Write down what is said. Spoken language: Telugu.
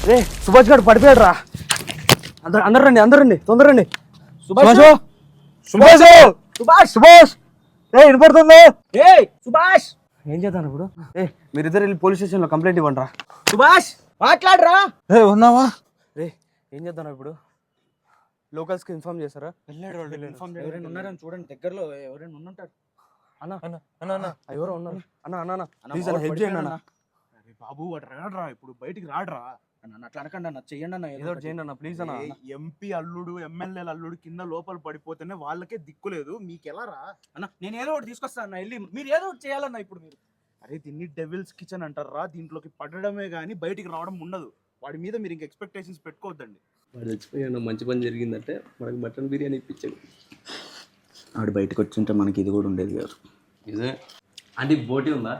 రే సుభాష్ గారు పడిపోయాడు రా. అందరు రండి తొందరండి. సుభాష్ సుభాష్ సుభాష్ సుభాష్ ఏ వినపడుతుందో? ఏయ్ సుభాష్ ఏం చేద్దాం ఇప్పుడు? మీరిద్దరు వెళ్ళి పోలీస్ స్టేషన్ లో కంప్లైంట్ ఇవ్వండి రా. సుభాష్ మాట్లాడరా. ఉన్నావా? రే ఏం చేద్దాం ఇప్పుడు? లోకల్స్ కి ఇన్ఫార్మ్ చేస్తారా? ఎవరైనా ఉన్నారని చూడండి, దగ్గరలో ఎవరైనా ఉండుంటారు. అన్న ఎవరో ఉన్నారు. అన్న ప్లీజ్ అన్న హెల్ప్ చేయండి అన్న. అరే బాబు వాడు రాడ్రా, ఇప్పుడు బయటికి రాడ్రా అన్న. అట్లా అనకండి అన్న, చెయ్యండి అన్న, ఏదో ఒకటి చేయండి అన్న ప్లీజ్ అన్న. ఎంపీ అల్లుడు ఎమ్మెల్యేల అల్లుడు కింద లోపల పడిపోతేనే వాళ్ళకే దిక్కులేదు, మీకెలా రా? అన్న నేను ఏదో ఒకటి తీసుకొస్తాను అన్న, వెళ్ళి మీరు ఏదో ఒకటి చేయాలన్న ఇప్పుడు మీరు. అరే దీన్ని డెవిల్స్ కిచెన్ అంటారా, దీంట్లోకి పడడమే కానీ బయటికి రావడం ఉండదు. వాడి మీద మీరు ఇంక ఎక్స్పెక్టేషన్స్ పెట్టుకోవద్దండి. వాడు చచ్చిపోయాను, మంచి పని జరిగిందంటే మనకు మటన్ బిర్యానీ ఇప్పించాడు. వాడు బయటకు వచ్చింటే మనకి ఇది కూడా ఉండేది కాదు. నిజమే. అంటే బోటి ఉందా?